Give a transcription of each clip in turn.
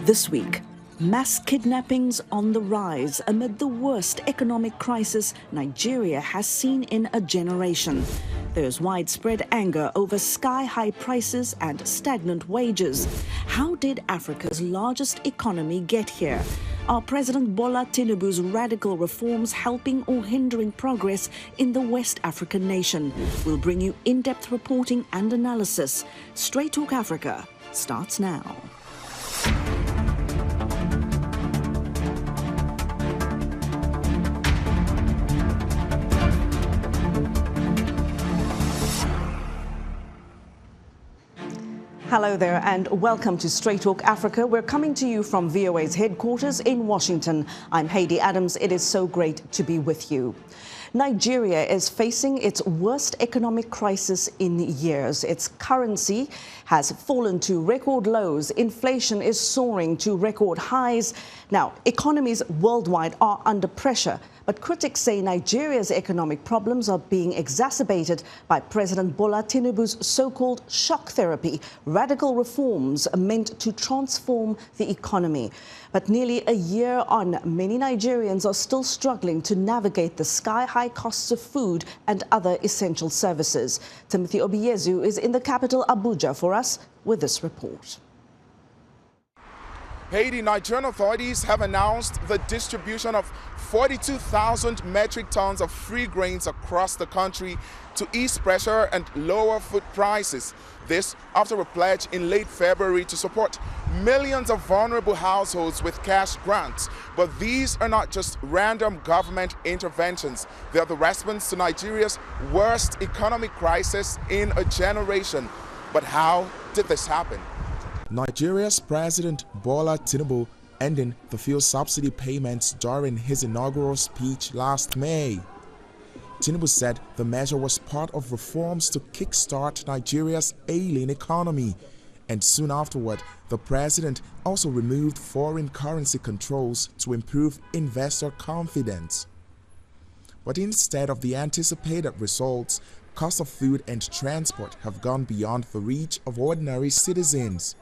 This week, mass kidnappings on the rise amid the worst economic crisis Nigeria has seen in a generation. There's widespread anger over sky-high prices and stagnant wages. How did Africa's largest economy get here? Are President Bola Tinubu's radical reforms helping or hindering progress in the West African nation? We'll bring you in-depth reporting and analysis. Straight Talk Africa starts now. Hello there and welcome to Straight Talk Africa. We're coming to you from VOA's headquarters in Washington. I'm Haydé Adams. It is so great to be with you. Nigeria is facing its worst economic crisis in years. Its currency has fallen to record lows. Inflation is soaring to record highs. Now, economies worldwide are under pressure, but critics say Nigeria's economic problems are being exacerbated by President Bola Tinubu's so-called shock therapy, radical reforms meant to transform the economy. But nearly a year on, many Nigerians are still struggling to navigate the sky-high costs of food and other essential services. Timothy Obiezu is in the capital, Abuja, for us with this report. Haiti, Nigerian authorities have announced the distribution of 42,000 metric tons of free grains across the country to ease pressure and lower food prices. This after a pledge in late February to support millions of vulnerable households with cash grants. But these are not just random government interventions. They are the response to Nigeria's worst economic crisis in a generation. But how did this happen? Nigeria's President Bola Tinubu ending the fuel subsidy payments during his inaugural speech last May. Tinubu said the measure was part of reforms to kickstart Nigeria's ailing economy, and soon afterward, the president also removed foreign currency controls to improve investor confidence. But instead of the anticipated results, cost of food and transport have gone beyond the reach of ordinary citizens.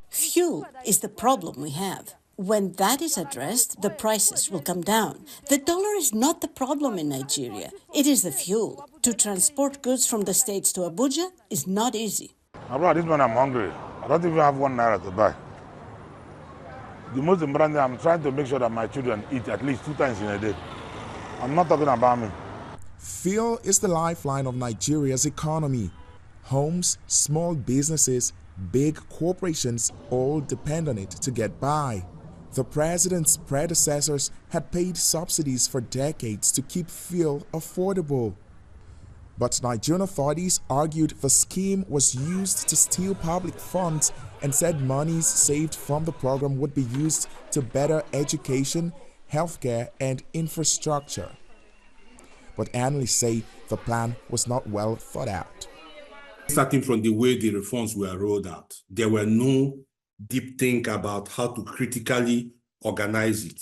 Fuel is the problem we have. When that is addressed, the prices will come down. The dollar is not the problem in Nigeria. It is the fuel. To transport goods from the States to Abuja is not easy. Bro, this man, I'm hungry. I don't even have 1 naira to buy. The most important thing, I'm trying to make sure that my children eat at least 2 times in a day. I'm not talking about me. Fuel is the lifeline of Nigeria's economy. Homes, small businesses, big corporations all depend on it to get by. The president's predecessors had paid subsidies for decades to keep fuel affordable. But Nigerian authorities argued the scheme was used to steal public funds and said monies saved from the program would be used to better education, healthcare, and infrastructure. But analysts say the plan was not well thought out. Starting from the way the reforms were rolled out, there were no deep think about how to critically organize it.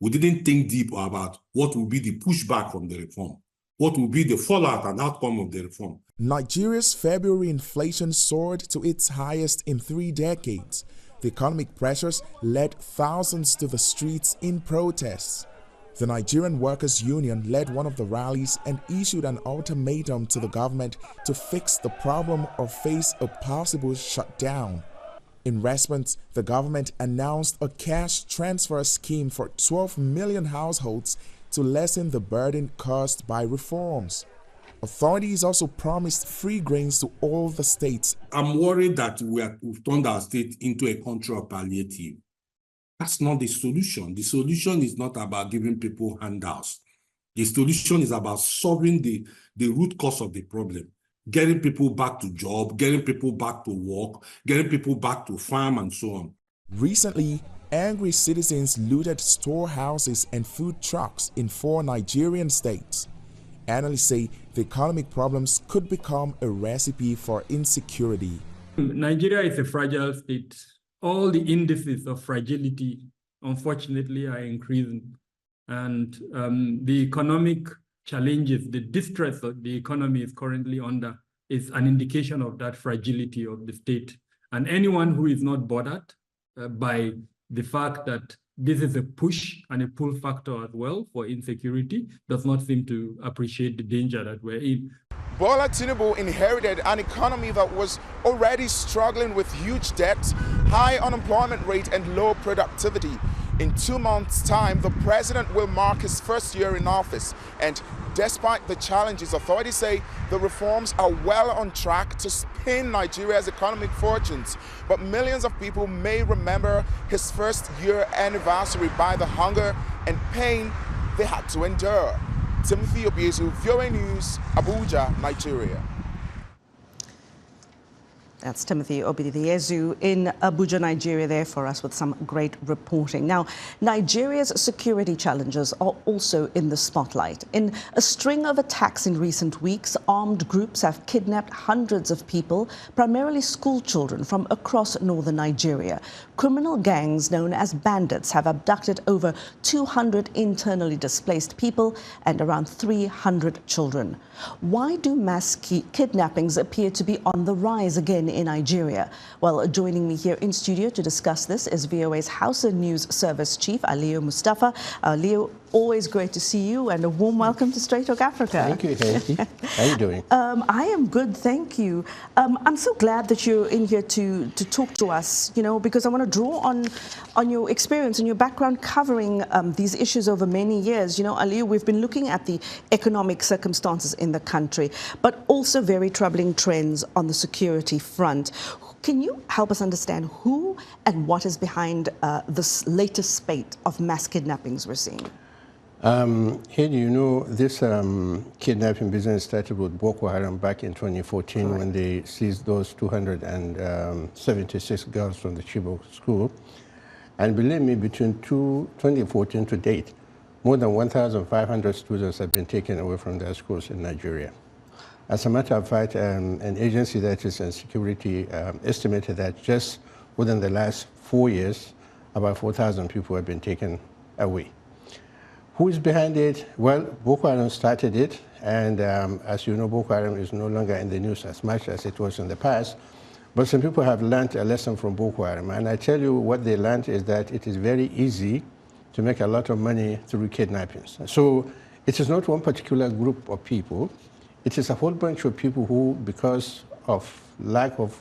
We didn't think deep about what would be the pushback from the reform, what would be the fallout and outcome of the reform. Nigeria's February inflation soared to its highest in 3 decades. The economic pressures led thousands to the streets in protests. The Nigerian Workers' Union led one of the rallies and issued an ultimatum to the government to fix the problem or face a possible shutdown. In response, the government announced a cash transfer scheme for 12 million households to lessen the burden caused by reforms. Authorities also promised free grains to all the states. I'm worried that we've turned our state into a country of palliative. That's not the solution. The solution is not about giving people handouts. The solution is about solving the root cause of the problem, getting people back to job, getting people back to work, getting people back to farm and so on. Recently, angry citizens looted storehouses and food trucks in 4 Nigerian states. Analysts say the economic problems could become a recipe for insecurity. Nigeria is a fragile state. All the indices of fragility, unfortunately, are increasing. And the economic challenges, the distress that the economy is currently under is an indication of that fragility of the state. And anyone who is not bothered by the fact that this is a push and a pull factor as well for insecurity does not seem to appreciate the danger that we're in. Bola Tinubu inherited an economy that was already struggling with huge debts, high unemployment rate, and low productivity. In 2 months' time, the president will mark his first year in office. And despite the challenges, authorities say the reforms are well on track to spin Nigeria's economic fortunes. But millions of people may remember his first year anniversary by the hunger and pain they had to endure. Timothy Obiezu, VOA News, Abuja, Nigeria. That's Timothy Obiezu in Abuja, Nigeria, there for us with some great reporting. Now, Nigeria's security challenges are also in the spotlight. In a string of attacks in recent weeks, armed groups have kidnapped hundreds of people, primarily school children from across northern Nigeria. Criminal gangs known as bandits have abducted over 200 internally displaced people and around 300 children. Why do mass kidnappings appear to be on the rise again in Nigeria? Well, joining me here in studio to discuss this is VOA's Hausa News Service Chief, Aliyu Mustapha. Aliyu, always great to see you, and a warm welcome to Straight Talk Africa. Thank you, Haydé. How are you doing? I am good, thank you. I'm so glad that you're in here to talk to us, you know, because I want to draw on your experience and your background covering these issues over many years. You know, Aliyu, we've been looking at the economic circumstances in the country, but also very troubling trends on the security front. Can you help us understand who and what is behind this latest spate of mass kidnappings we're seeing? Haydé, you know, this kidnapping business started with Boko Haram back in 2014. Correct. When they seized those 276 girls from the Chibok school. And believe me, between 2014 to date, more than 1,500 students have been taken away from their schools in Nigeria. As a matter of fact, an agency that is in security estimated that just within the last 4 years, about 4,000 people have been taken away. Who is behind it? Well, Boko Haram started it, and as you know, Boko Haram is no longer in the news as much as it was in the past. But some people have learned a lesson from Boko Haram, and I tell you what they learned is that it is very easy to make a lot of money through kidnappings. So it is not one particular group of people. It is a whole bunch of people who, because of lack of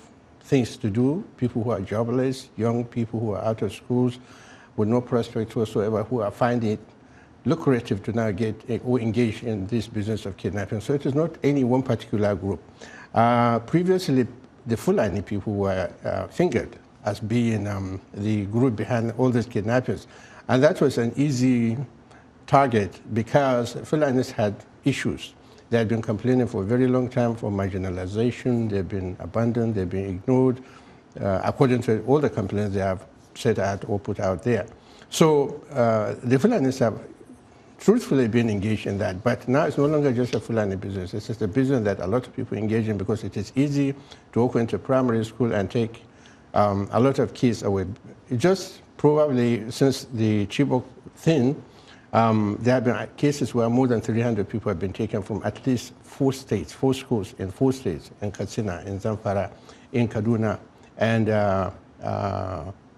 things to do, people who are jobless, young people who are out of schools with no prospect whatsoever, who are finding it lucrative to now get or engage in this business of kidnapping. So it is not any one particular group. Previously, the Fulani people were fingered as being the group behind all these kidnappings. And that was an easy target because Fulanis had issues. They had been complaining for a very long time for marginalization. They've been abandoned, they've been ignored, according to all the complaints they have set out or put out there. So the Fulanis have truthfully been engaged in that, but now it's no longer just a Fulani business. It's just a business that a lot of people engage in because it is easy to walk into primary school and take a lot of kids away. Just probably since the Chibok thing, there have been cases where more than 300 people have been taken from at least 4 states, 4 schools in 4 states, in Katsina, in Zamfara, in Kaduna, and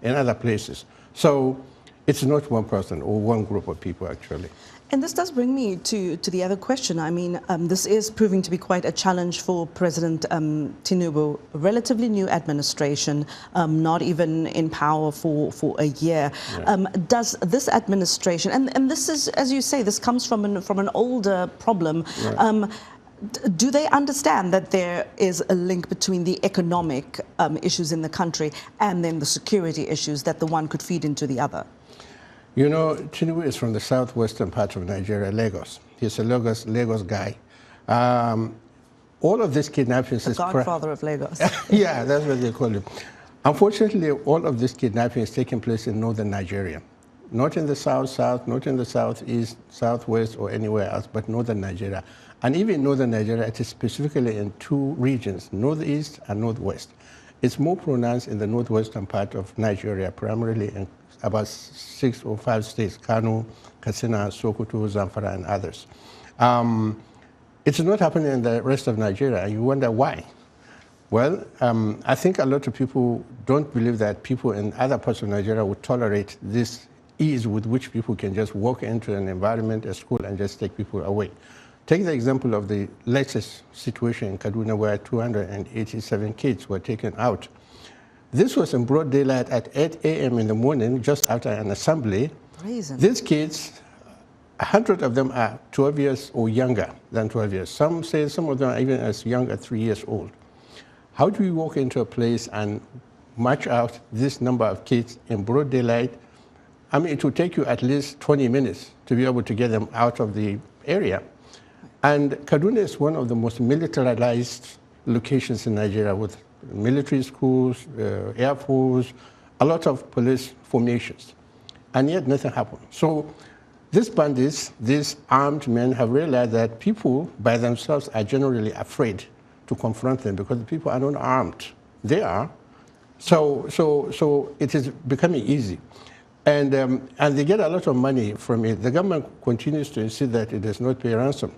in other places. So it's not one person or one group of people, actually. And this does bring me to the other question. I mean, this is proving to be quite a challenge for President Tinubu, a relatively new administration, not even in power for a year. Yeah. Does this administration, and this is, as you say, this comes from an older problem, right. Do they understand that there is a link between the economic issues in the country and then the security issues, that the one could feed into the other? You know, Tinubu is from the southwestern part of Nigeria, Lagos. He's a Lagos guy. All of this kidnappings is... The godfather of Lagos. Yeah, that's what they call him. Unfortunately, all of this kidnapping is taking place in northern Nigeria. Not in the south, not in the southeast, southwest, or anywhere else, but northern Nigeria. And even in northern Nigeria, it is specifically in 2 regions, northeast and northwest. It's more pronounced in the northwestern part of Nigeria, primarily in about 6 or 5 states, Kano, Katsina, Sokoto, Zamfara, and others. It's not happening in the rest of Nigeria, and you wonder why. Well, I think a lot of people don't believe that people in other parts of Nigeria would tolerate this ease with which people can just walk into an environment, a school, and just take people away. Take the example of the latest situation in Kaduna where 287 kids were taken out. This was in broad daylight at 8 a.m. in the morning, just after an assembly. Reason. These kids, 100 of them are 12 years or younger than 12 years. Some say some of them are even as young as 3 years old. How do you walk into a place and march out this number of kids in broad daylight? I mean, it would take you at least 20 minutes to be able to get them out of the area. And Kaduna is one of the most militarized locations in Nigeria with military schools, air force, a lot of police formations. And yet nothing happened. So these bandits, these armed men have realized that people by themselves are generally afraid to confront them because the people are not armed. They are. So it is becoming easy. And they get a lot of money from it. The government continues to insist that it does not pay ransom.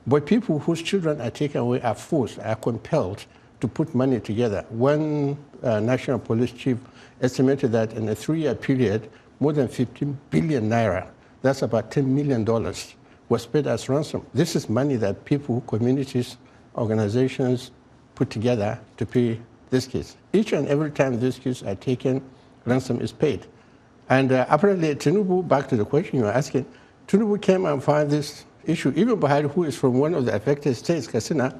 But people whose children are taken away are forced, are compelled to put money together. One national police chief estimated that in a 3-year period, more than 15 billion naira, that's about $10 million, was paid as ransom. This is money that people, communities, organizations put together to pay these kids. Each and every time these kids are taken, ransom is paid. And apparently, Tinubu, back to the question you were asking, Tinubu came and found this issue. Even Buhari, who is from one of the affected states, Katsina,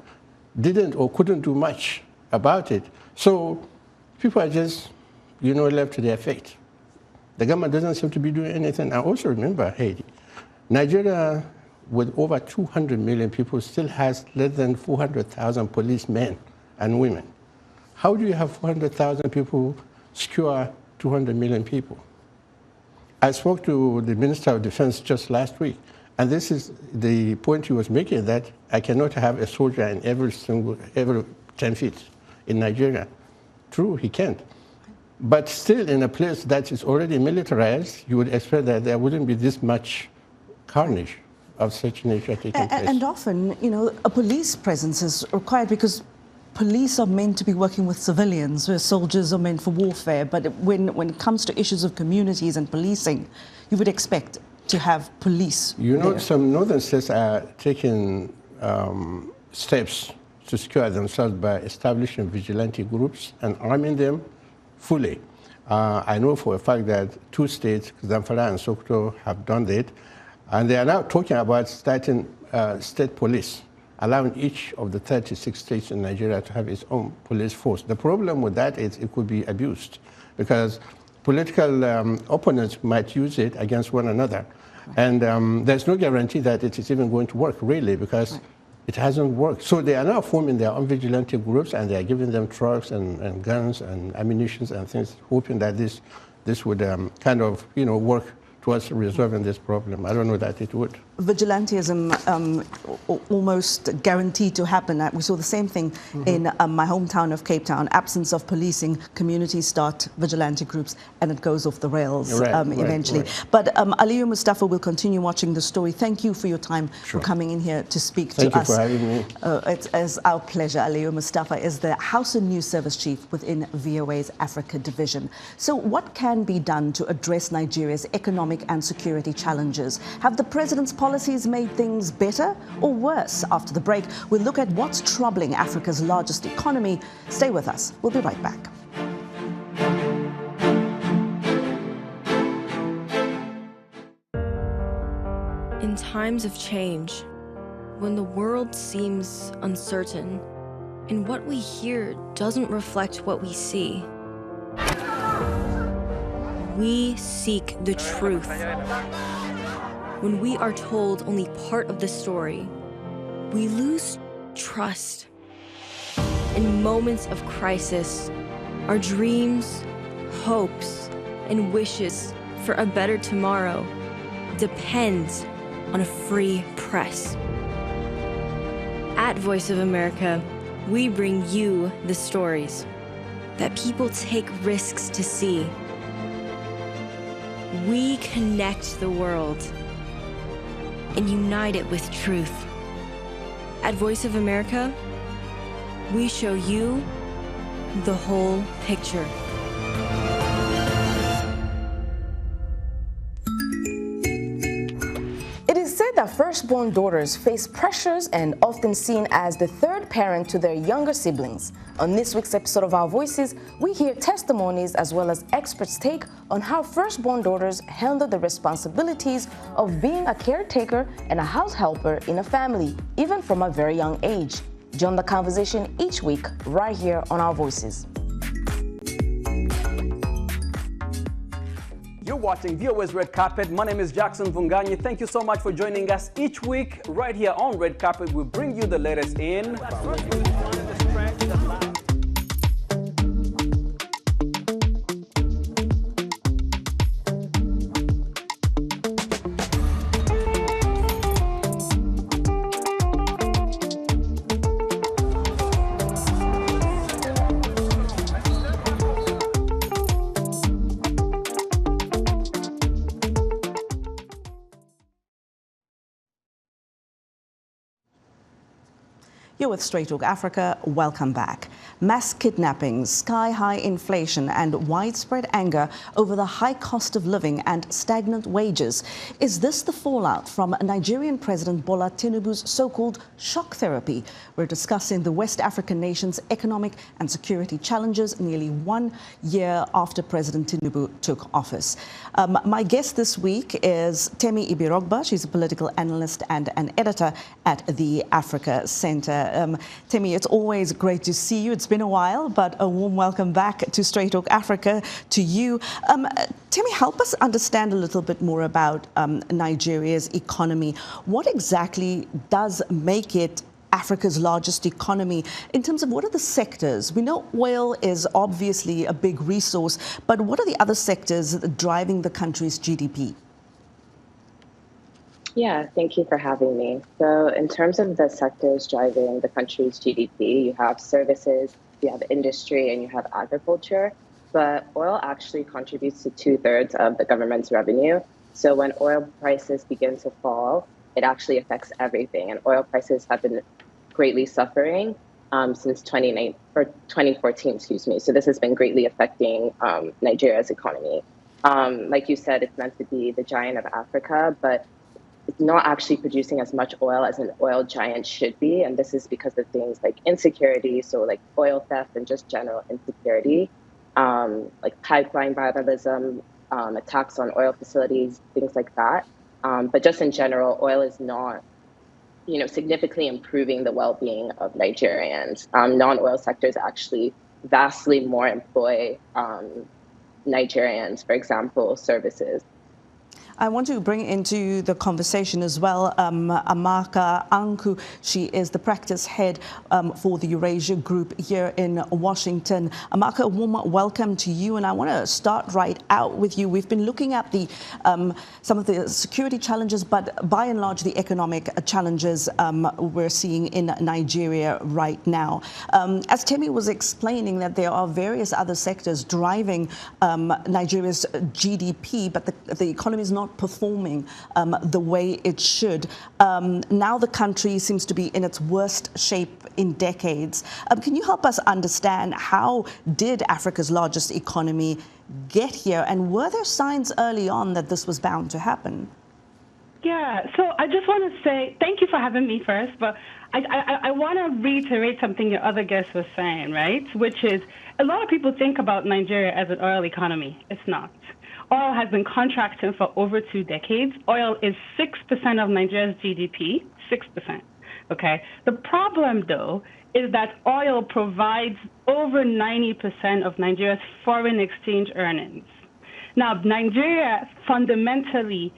didn't or couldn't do much about it. So people are just, left to their fate. The government doesn't seem to be doing anything. I also remember, Haydé, Nigeria, with over 200 million people, still has less than 400,000 policemen and women. How do you have 400,000 people secure 200 million people? I spoke to the Minister of Defense just last week, and this is the point he was making, that I cannot have a soldier in every 10 feet in Nigeria. True, he can't. But still, in a place that is already militarized, you would expect that there wouldn't be this much carnage of such nature taking place. And often, a police presence is required because police are meant to be working with civilians, where soldiers are meant for warfare. But when it comes to issues of communities and policing, you would expect to have police there. Some northern states are taking steps to secure themselves by establishing vigilante groups and arming them fully. I know for a fact that 2 states, Zamfara and Sokoto, have done that. And they are now talking about starting state police, allowing each of the 36 states in Nigeria to have its own police force. The problem with that is it could be abused because political opponents might use it against one another. And there's no guarantee that it is even going to work, really, because it hasn't worked. So they are now forming their own vigilante groups, and they are giving them trucks and guns and ammunition and things, hoping that this would kind of, work towards resolving this problem. I don't know that it would. Vigilantism almost guaranteed to happen. We saw the same thing in my hometown of Cape Town. Absence of policing, communities start vigilante groups, and it goes off the rails eventually. Right. But Aliyu, Mustapha will continue watching the story. Thank you for your time, for coming in here to speak to us. Thank you for having me. It's our pleasure. Aliyu Mustapha is the Hausa News Service Chief within VOA's Africa Division. So what can be done to address Nigeria's economic and security challenges? Have the president's policies made things better or worse? After the break, we'll look at what's troubling Africa's largest economy. Stay with us. We'll be right back. In times of change, when the world seems uncertain and what we hear doesn't reflect what we see, we seek the truth. When we are told only part of the story, we lose trust. In moments of crisis, our dreams, hopes, and wishes for a better tomorrow depends on a free press. At Voice of America, we bring you the stories that people take risks to see. We connect the world and unite it with truth. At Voice of America, we show you the whole picture. It is said that firstborn daughters face pressures and often seen as the third parent to their younger siblings. On this week's episode of Our Voices, we hear testimonies as well as experts' take on how firstborn daughters handle the responsibilities of being a caretaker and a house helper in a family, even from a very young age. Join the conversation each week right here on Our Voices. You're watching VOA's Red Carpet. My name is Jackson Vunganyi. Thank you so much for joining us each week right here on Red Carpet. We bring you the latest in You're with Straight Talk Africa. Welcome back. Mass kidnappings, sky-high inflation and widespread anger over the high cost of living and stagnant wages. Is this the fallout from Nigerian President Bola Tinubu's so-called shock therapy? We're discussing the West African nation's economic and security challenges nearly 1 year after President Tinubu took office. My guest this week is Temi Ibirogba. She's a political analyst and an editor at the Africa Center. Temi, it's always great to see you. It's been a while, but a warm welcome back to Straight Talk Africa to you. Temi, help us understand a little bit more about Nigeria's economy. What exactly does make it Africa's largest economy in terms of what are the sectors? We know oil is obviously a big resource, but what are the other sectors driving the country's GDP? Yeah, thank you for having me. So in terms of the sectors driving the country's GDP, you have services, you have industry, and you have agriculture. But oil actually contributes to 2/3 of the government's revenue. So when oil prices begin to fall, it actually affects everything. And oil prices have been greatly suffering since 2014, So this has been greatly affecting Nigeria's economy. Like you said, it's meant to be the giant of Africa, but it's not actually producing as much oil as an oil giant should be. And this is because of things like insecurity, so like oil theft and just general insecurity, like pipeline vandalism, attacks on oil facilities, things like that. But just in general, oil is not, significantly improving the well-being of Nigerians. Non-oil sectors actually vastly more employ Nigerians, for example, services. I want to bring into the conversation as well Amaka Anku. She is the practice head for the Eurasia Group here in Washington. Amaka, a warm welcome to you, and I want to start right out with you. We've been looking at the some of the security challenges, but by and large the economic challenges we're seeing in Nigeria right now. As Temi was explaining, that there are various other sectors driving Nigeria's GDP, but the economy is not performing the way it should. Now the country seems to be in its worst shape in decades. Can you help us understand how did Africa's largest economy get here, and were there signs early on that this was bound to happen? Yeah, so I just want to say thank you for having me first, but I want to reiterate something your other guest was saying, right? Which is a lot of people think about Nigeria as an oil economy. It's not. Oil has been contracting for over 2 decades. Oil is 6% of Nigeria's GDP, 6%. Okay. The problem, though, is that oil provides over 90% of Nigeria's foreign exchange earnings. Now, Nigeria fundamentally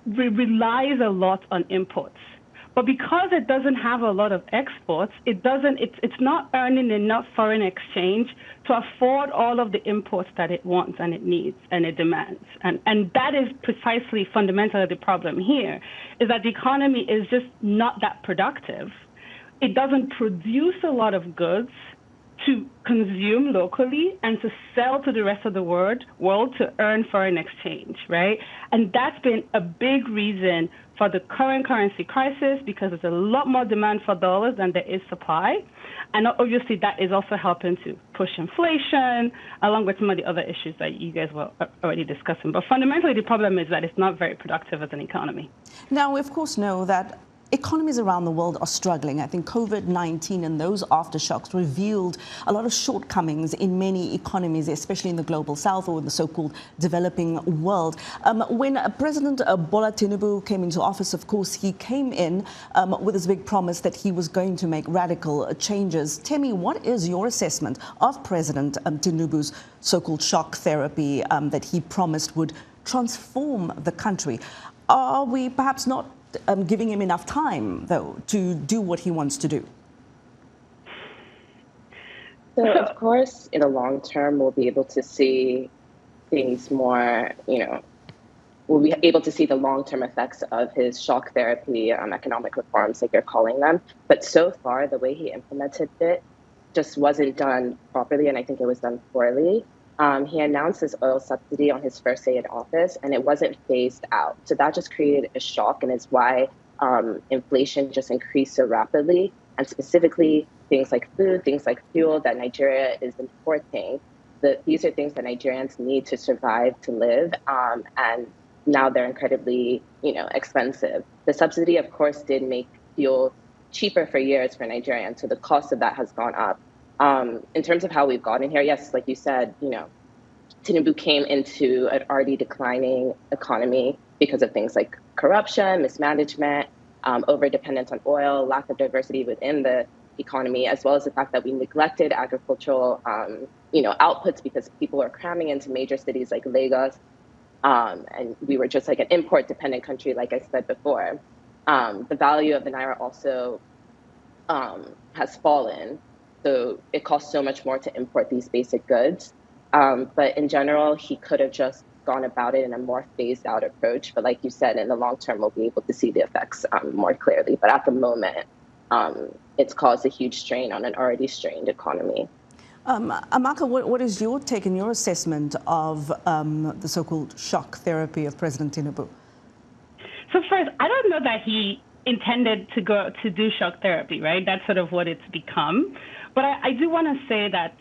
relies a lot on imports. But because it doesn't have a lot of exports, it's not earning enough foreign exchange to afford all of the imports that it wants and it needs and it demands. And that is precisely fundamentally the problem here, is that the economy is just not that productive. It doesn't produce a lot of goods, to consume locally and to sell to the rest of the world to earn foreign exchange, right? And that's been a big reason for the current currency crisis, because there's a lot more demand for dollars than there is supply. And obviously that is also helping to push inflation, along with some of the other issues that you guys were already discussing. But fundamentally, the problem is that it's not very productive as an economy. Now, we of course know that economies around the world are struggling. I think COVID-19 and those aftershocks revealed a lot of shortcomings in many economies, especially in the global south or in the so-called developing world. When President Bola Tinubu came into office, of course, he came in with this big promise that he was going to make radical changes. Temi, what is your assessment of President Tinubu's so-called shock therapy that he promised would transform the country? Are we perhaps not giving him enough time, though, to do what he wants to do? So, of course, in the long term, we'll be able to see things more, we'll be able to see the long-term effects of his shock therapy, economic reforms, like you're calling them. But so far, the way he implemented it just wasn't done properly, and I think it was done poorly. He announced his oil subsidy on his first day in office, and it wasn't phased out. So that just created a shock, and is why inflation just increased so rapidly. And specifically, things like food, things like fuel that Nigeria is importing. These are things that Nigerians need to survive, to live, and now they're incredibly, expensive. The subsidy, of course, did make fuel cheaper for years for Nigerians, so the cost of that has gone up. In terms of how we've gotten here, yes, like you said, Tinubu came into an already declining economy because of things like corruption, mismanagement, over-dependence on oil, lack of diversity within the economy, as well as the fact that we neglected agricultural, outputs because people were cramming into major cities like Lagos, and we were just like an import-dependent country, like I said before. The value of the naira also has fallen. So it costs so much more to import these basic goods. But in general, he could have just gone about it in a more phased out approach. But like you said, in the long term, we'll be able to see the effects more clearly. But at the moment, it's caused a huge strain on an already strained economy. Amaka, what is your take and your assessment of the so-called shock therapy of President Tinubu? So first, I don't know that he intended to go to do shock therapy, right? That's sort of what it's become. But I do want to say that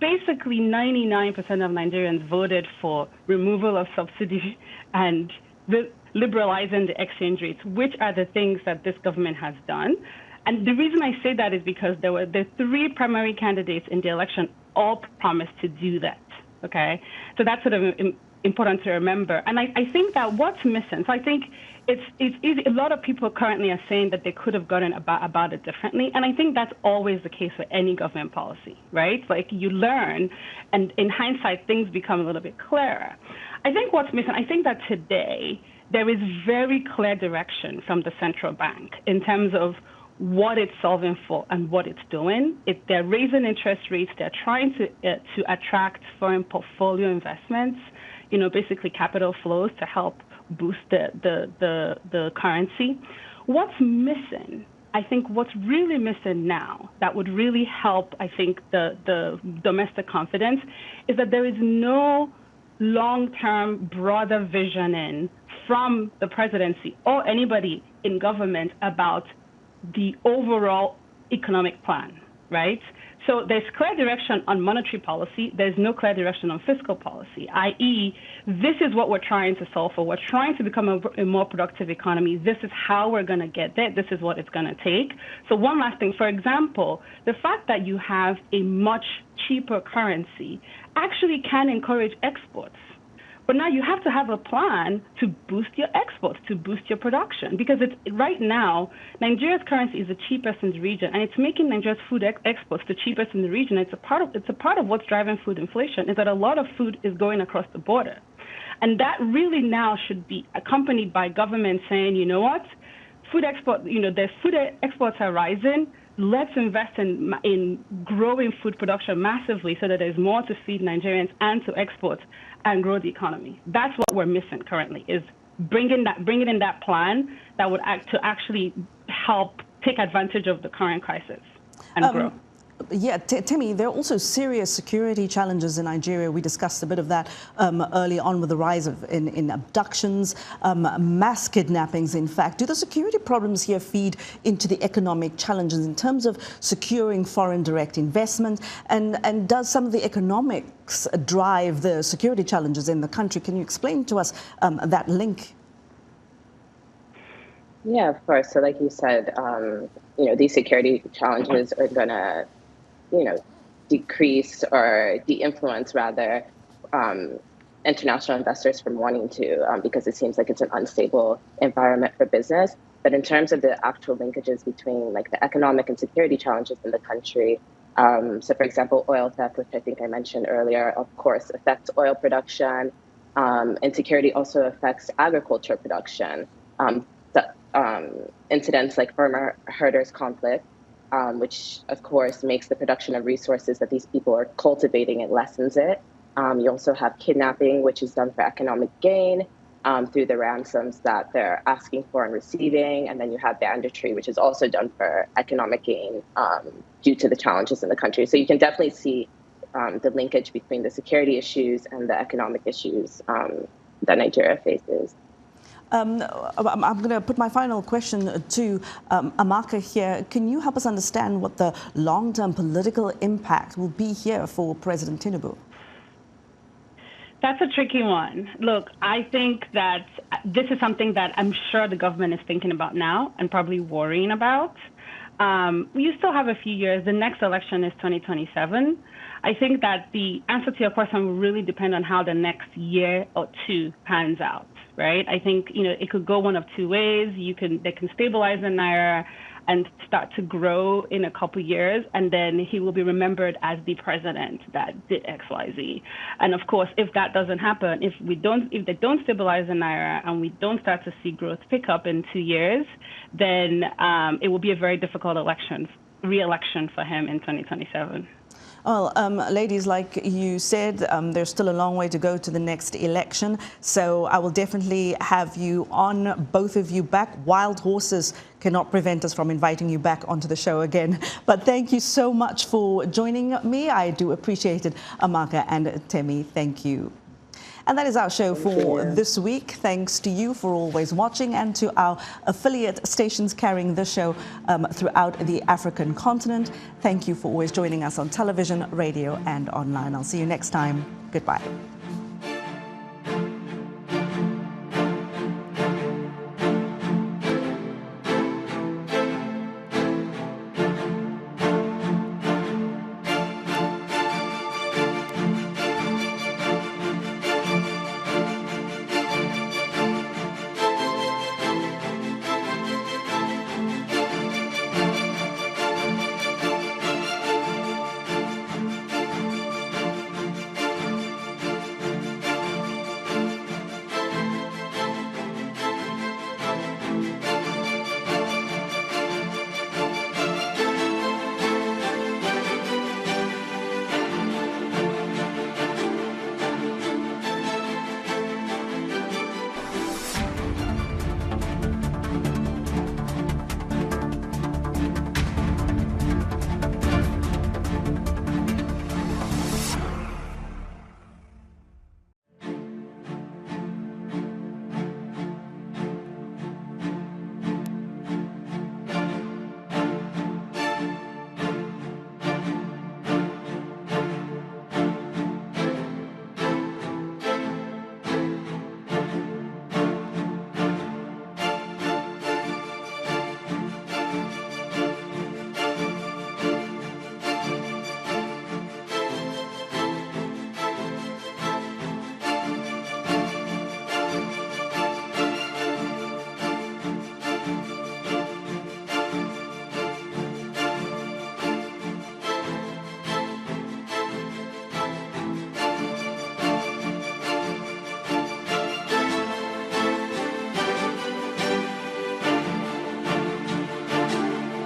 basically 99% of Nigerians voted for removal of subsidy and liberalizing the exchange rates, which are the things that this government has done. And the reason I say that is because there were the three primary candidates in the election all promised to do that, okay? So that's sort of important to remember. And I think that what's missing, so I think it's easy. A lot of people currently are saying that they could have gotten about it differently. And I think that's always the case with any government policy, right? Like you learn, and in hindsight, things become a little bit clearer. I think what's missing, I think that today there is very clear direction from the central bank in terms of what it's solving for and what it's doing. They're raising interest rates. They're trying to attract foreign portfolio investments, basically capital flows to help boost the currency. What's missing, I think what's really missing now that would really help, I think, the domestic confidence is that there is no long-term, broader visioning from the presidency or anybody in government about the overall economic plan, right? So there's clear direction on monetary policy. There's no clear direction on fiscal policy, i.e., this is what we're trying to solve for. We're trying to become a more productive economy. This is how we're going to get there. This is what it's going to take. So one last thing, for example, the fact that you have a much cheaper currency actually can encourage exports. But now you have to have a plan to boost your exports, to boost your production, because right now, Nigeria's currency is the cheapest in the region, and it's making Nigeria's food exports the cheapest in the region. It's a part of what's driving food inflation, is that a lot of food is going across the border. And that really now should be accompanied by government saying, you know what, food exports are rising. Let's invest in growing food production massively so that there's more to feed Nigerians and to export and grow the economy. That's what we're missing currently, is bringing in that plan that would actually help take advantage of the current crisis and grow. Yeah, Temi, there are also serious security challenges in Nigeria. We discussed a bit of that early on with the rise of in abductions, mass kidnappings, in fact. Do the security problems here feed into the economic challenges in terms of securing foreign direct investment? And does some of the economics drive the security challenges in the country? Can you explain to us that link? Yeah, of course. So like you said, these security challenges are going to decrease or de-influence rather international investors from wanting to, because it seems like it's an unstable environment for business. But in terms of the actual linkages between like the economic and security challenges in the country, so for example, oil theft, which I think I mentioned earlier, of course, affects oil production. Insecurity also affects agriculture production. Incidents like farmer-herders conflict, which of course makes the production of resources that these people are cultivating and lessens it. You also have kidnapping, which is done for economic gain through the ransoms that they're asking for and receiving. And then you have banditry, which is also done for economic gain due to the challenges in the country. So you can definitely see the linkage between the security issues and the economic issues that Nigeria faces. I'm going to put my final question to Amaka here. Can you help us understand what the long-term political impact will be here for President Tinubu? That's a tricky one. Look, I think that this is something that I'm sure the government is thinking about now and probably worrying about. You still have a few years. The next election is 2027. I think that the answer to your question will really depend on how the next year or two pans out, right? I think, it could go one of two ways. They can stabilize the Naira and start to grow in a couple years, and then he will be remembered as the president that did XYZ. And of course, if that doesn't happen, if they don't stabilize the Naira and we don't start to see growth pick up in 2 years, then it will be a very difficult re-election for him in 2027. Well, ladies, like you said, there's still a long way to go to the next election. So I will definitely have you on, both of you back. Wild horses cannot prevent us from inviting you back onto the show again. But thank you so much for joining me. I do appreciate it, Amaka and Temi. Thank you. And that is our show for this week. Thanks to you for always watching, and to our affiliate stations carrying this show throughout the African continent. Thank you for always joining us on television, radio, and online. I'll see you next time. Goodbye.